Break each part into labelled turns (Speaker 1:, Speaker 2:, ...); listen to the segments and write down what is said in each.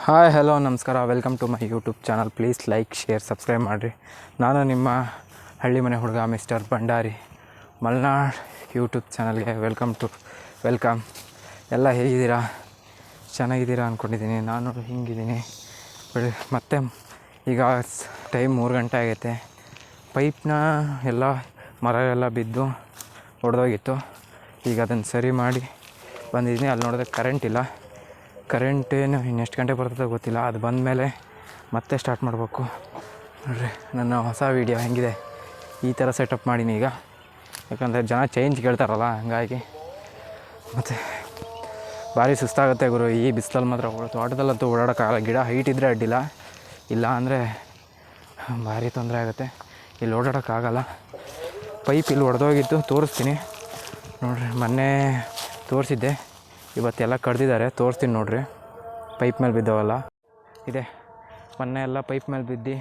Speaker 1: Hi hello ನಮಸ್ಕಾರ, welcome to my YouTube channel. Please like, share, subscribe ಮಾಡಿರಿ. ನಾನು ನಿಮ್ಮ ಹಳ್ಳಿ ಮನೆ ಹುಡುಗ ಮಿಸ್ಟರ್ ಭಂಡಾರಿ. ಮಲೆನಾಡು ಯೂಟ್ಯೂಬ್ ಚಾನಲ್ಗೆ ವೆಲ್ಕಮ್. ಎಲ್ಲ ಹೇಗಿದ್ದೀರಾ? ಚೆನ್ನಾಗಿದ್ದೀರಾ ಅಂದ್ಕೊಂಡಿದ್ದೀನಿ. ನಾನು ಹಿಂಗಿದ್ದೀನಿ. ಮತ್ತೆ ಈಗ ಟೈಮ್ 3 ಗಂಟೆ ಆಗೈತೆ. ಪೈಪ್ನ ಎಲ್ಲ ಮರ ಎಲ್ಲ ಬಿದ್ದು ಒಡೆದೋಗಿತ್ತು. ಈಗ ಅದನ್ನು ಸರಿ ಮಾಡಿ ಬಂದಿದ್ದೀನಿ. ಅಲ್ಲಿ ನೋಡಿದ್ರೆ ಕರೆಂಟ್ ಇಲ್ಲ. ಕರೆಂಟೇನು ಇನ್ನೆಷ್ಟು ಗಂಟೆ ಬರ್ತದೆ ಗೊತ್ತಿಲ್ಲ. ಅದು ಬಂದಮೇಲೆ ಮತ್ತೆ ಸ್ಟಾರ್ಟ್ ಮಾಡಬೇಕು. ನೋಡಿರಿ ನನ್ನ ಹೊಸ ವೀಡಿಯೋ ಹೆಂಗಿದೆ. ಈ ಥರ ಸೆಟಪ್ ಮಾಡೀನಿ ಈಗ. ಯಾಕಂದರೆ ಜನ ಚೇಂಜ್ ಕೇಳ್ತಾರಲ್ಲ, ಹಂಗಾಗಿ. ಮತ್ತು ಭಾರಿ ಸುಸ್ತಾಗುತ್ತೆ ಗುರು ಈ ಬಿಸಿಲಲ್ಲಿ. ಮಾತ್ರ ತೋಟದಲ್ಲಂತೂ ಓಡಾಡೋಕ್ಕಾಗಲ್ಲ. ಗಿಡ ಹೈಟ್ ಇದ್ದರೆ ಅಡ್ಡಿಲ್ಲ, ಇಲ್ಲ ಅಂದರೆ ಭಾರಿ ತೊಂದರೆ ಆಗುತ್ತೆ. ಇಲ್ಲಿ ಓಡಾಡೋಕ್ಕಾಗಲ್ಲ. ಪೈಪ್ ಇಲ್ಲಿ ಒಡೆದೋಗಿತ್ತು, ತೋರಿಸ್ತೀನಿ ನೋಡಿರಿ. ಮೊನ್ನೆ ತೋರಿಸಿದ್ದೆ, ಇವತ್ತೆಲ್ಲ ಕಡ್ದಿದ್ದಾರೆ, ತೋರಿಸ್ತೀನಿ ನೋಡಿರಿ. ಪೈಪ್ ಮೇಲೆ ಬಿದ್ದವಲ್ಲ ಇದೆ. ಮೊನ್ನೆ ಎಲ್ಲ ಪೈಪ್ ಮೇಲೆ ಬಿದ್ದು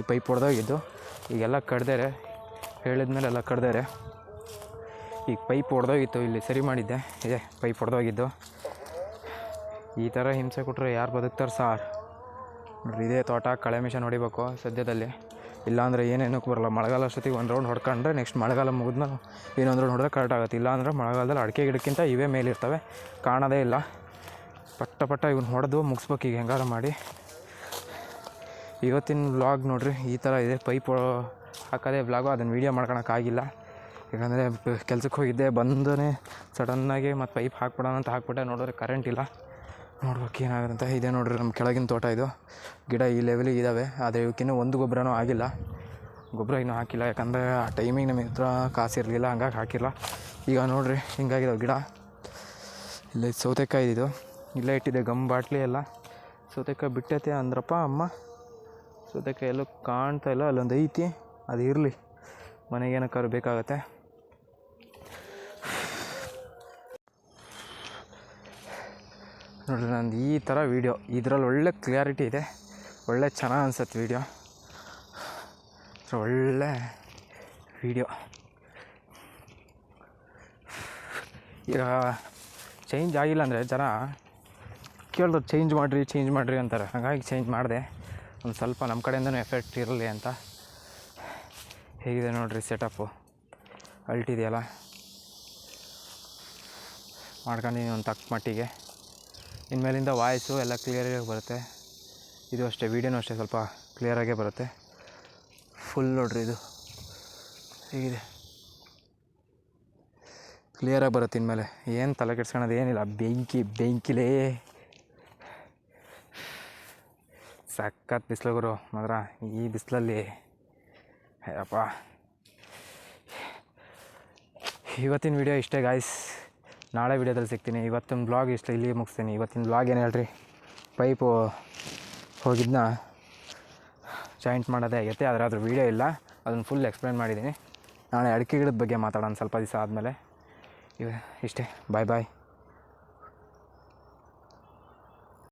Speaker 1: ಪೈಪ್ ಹೊಡೆದೋಗಿದ್ದು. ಈಗೆಲ್ಲ ಕಡ್ದಾರೆ, ಹೇಳಿದ್ಮೇಲೆ ಎಲ್ಲ ಕಡ್ದಾರೆ. ಈಗ ಪೈಪ್ ಹೊಡೆದೋಗಿತ್ತು, ಇಲ್ಲಿ ಸರಿ ಮಾಡಿದ್ದೆ. ಇದೆ ಪೈಪ್ ಹೊಡೆದೋಗಿದ್ದು. ಈ ಥರ ಹಿಂಸೆ ಕೊಟ್ಟರೆ ಯಾರು ಬದುಕ್ತಾರೆ ಸಾರ್? ನೋಡಿರಿ, ಇದೇ ತೋಟ. ಕಳೆ ಮಿಷನ್ ಹೊಡಿಬೇಕು ಸದ್ಯದಲ್ಲಿ, ಇಲ್ಲಾಂದರೆ ಏನೇನಕ್ಕೆ ಬರೋಲ್ಲ. ಮಳೆಗಾಲ ಅಷ್ಟೊತ್ತಿಗೆ ಒಂದು ರೌಂಡ್ ಹೊಡ್ಕೊಂಡ್ರೆ ನೆಕ್ಸ್ಟ್ ಮಳೆಗಾಲ ಮುಗಿದ್ಮೇಲೆ ಇನ್ನೊಂದು ರೌಂಡ್ ಹೊಡೆದ್ರೆ ಕರೆಕ್ಟ್ ಆಗುತ್ತೆ. ಇಲ್ಲಾಂದರೆ ಮಳೆಗಾಲದಲ್ಲಿ ಅಡಿಕೆ ಗಿಡಕ್ಕಿಂತ ಇವೇ ಮೇಲಿರ್ತವೆ, ಕಾಣೋದೇ ಇಲ್ಲ. ಪಟ್ಟ ಇವನ್ನ ಹೊಡೆದು ಮುಗಿಸ್ಬೇಕು ಈಗ ಹೆಂಗಾರ ಮಾಡಿ. ಇವತ್ತಿನ ವ್ಲಾಗ್ ನೋಡಿರಿ ಈ ಥರ ಇದೆ. ಪೈಪ್ ಹಾಕೋದೇ ವ್ಲಾಗು. ಅದನ್ನು ವೀಡಿಯೋ ಮಾಡ್ಕೊಳಕ್ಕಾಗಿಲ್ಲ, ಯಾಕಂದರೆ ಕೆಲ್ಸಕ್ಕೆ ಹೋಗಿದ್ದೆ. ಬಂದೇ ಸಡನ್ನಾಗಿ ಮತ್ತು ಪೈಪ್ ಹಾಕ್ಬಿಡೋಣ ಅಂತ ಹಾಕ್ಬಿಟ್ಟೆ. ನೋಡಿದ್ರೆ ಕರೆಂಟ್ ಇಲ್ಲ. ನೋಡ್ಬೇಕು ಏನಾಗುತ್ತೆ. ಇದೆ ನೋಡಿರಿ ನಮ್ಮ ಕೆಳಗಿನ ತೋಟ. ಇದು ಗಿಡ ಈ ಲೆವೆಲಿಗೆ ಇದ್ದಾವೆ. ಆದರೆ ಇವಕ್ಕಿನ್ನೂ ಒಂದು ಗೊಬ್ಬರನೂ ಆಗಿಲ್ಲ. ಗೊಬ್ಬರ ಇನ್ನೂ ಹಾಕಿಲ್ಲ, ಯಾಕಂದರೆ ಆ ಟೈಮಿಗೆ ನಮ್ಮ ಹತ್ರ ಕಾಸಿರಲಿಲ್ಲ, ಹಂಗಾಗಿ ಹಾಕಿಲ್ಲ. ಈಗ ನೋಡಿರಿ ಹಿಂಗಾಗಿದ್ದಾವೆ ಗಿಡ. ಇಲ್ಲೇ ಸೌತೆಕಾಯಿ ಇದು ಇಲ್ಲೇ ಇಟ್ಟಿದೆ, ಗಮ್ ಬಾಟ್ಲಿ ಎಲ್ಲ. ಸೌತೆಕಾಯಿ ಬಿಟ್ಟೈತೆ ಅಂದ್ರಪ್ಪ ಅಮ್ಮ. ಸೌತೆಕಾಯಿ ಎಲ್ಲೂ ಕಾಣ್ತಾ ಇಲ್ಲ. ಅಲ್ಲೊಂದು ಐತಿ, ಅದು ಇರಲಿ, ಮನೆಗೇನಕ್ಕಾದ್ರು ಬೇಕಾಗತ್ತೆ. ನೋಡಿರಿ ನಂದು ಈ ಥರ ವೀಡಿಯೋ, ಇದರಲ್ಲಿ ಒಳ್ಳೆ ಕ್ಲಿಯಾರಿಟಿ ಇದೆ, ಒಳ್ಳೆ ಚೆನ್ನಾಗಿ ಅನ್ಸುತ್ತೆ ವೀಡಿಯೋ. ಒಳ್ಳೆ ವೀಡಿಯೋ. ಈಗ ಚೇಂಜ್ ಆಗಿಲ್ಲ ಅಂದರೆ ಜನ ಕೇಳಿದ್ರು ಚೇಂಜ್ ಮಾಡಿರಿ ಅಂತಾರೆ. ಹಾಗಾಗಿ ಚೇಂಜ್ ಮಾಡಿದೆ, ಒಂದು ಸ್ವಲ್ಪ ನಮ್ಮ ಕಡೆಯಿಂದನೂ ಎಫೆಕ್ಟ್ ಇರಲಿ ಅಂತ. ಹೇಗಿದೆ ನೋಡಿರಿ ಸೆಟಪ್ಪು, ಅಲ್ಟಿದೆಯಲ್ಲ. ಮಾಡ್ಕೊಂಡಿದ್ದೀನಿ ಒಂದು ತಕ್ಕ ಮಟ್ಟಿಗೆ. ಇನ್ಮೇಲಿಂದ ವಾಯ್ಸು ಎಲ್ಲ ಕ್ಲಿಯರಾಗಿ ಬರುತ್ತೆ. ಇದು ಅಷ್ಟೇ, ವೀಡಿಯೋನೂ ಅಷ್ಟೇ ಸ್ವಲ್ಪ ಕ್ಲಿಯರಾಗೇ ಬರುತ್ತೆ. ಫುಲ್ ನೋಡಿರಿ ಇದು ಹೇಗಿದೆ, ಕ್ಲಿಯರಾಗಿ ಬರುತ್ತೆ ಇನ್ಮೇಲೆ. ಏನು ತಲೆ ಕೆಡ್ಸ್ಕೊಳೋದು ಏನಿಲ್ಲ. ಬೆಂಕಿಲೇ ಸಖತ್ ಬಿಸಿಲು ಗುರು. ಮಾತ್ರ ಈ ಬಿಸಿಲಲ್ಲಿ ಅಪ್ಪ. ಇವತ್ತಿನ ವೀಡಿಯೋ ಇಷ್ಟೇ ಗಾಯ್ಸ್. ನಾಳೆ ವೀಡಿಯೋದಲ್ಲಿ ಸಿಗ್ತೀನಿ. ಇವತ್ತಿನ ಬ್ಲಾಗ್ ಇಷ್ಟ, ಇಲ್ಲಿ ಮುಗಿಸ್ತೀನಿ. ಇವತ್ತಿನ ಬ್ಲಾಗ್ ಏನು ಹೇಳ್ರಿ, ಪೈಪು ಹೋಗಿದ್ದನ್ನ ಜಾಯಿಂಟ್ ಮಾಡೋದೇ ಆಗೈತೆ. ಆದರೆ ಅದ್ರ ವೀಡಿಯೋ ಇಲ್ಲ, ಅದನ್ನು ಫುಲ್ ಎಕ್ಸ್ಪ್ಲೇನ್ ಮಾಡಿದ್ದೀನಿ. ನಾಳೆ ಅಡಿಕೆ ಗಿಡದ ಬಗ್ಗೆ ಮಾತಾಡೋಣ ಸ್ವಲ್ಪ ದಿವಸ ಆದಮೇಲೆ. ಇಷ್ಟೇ, ಬಾಯ್.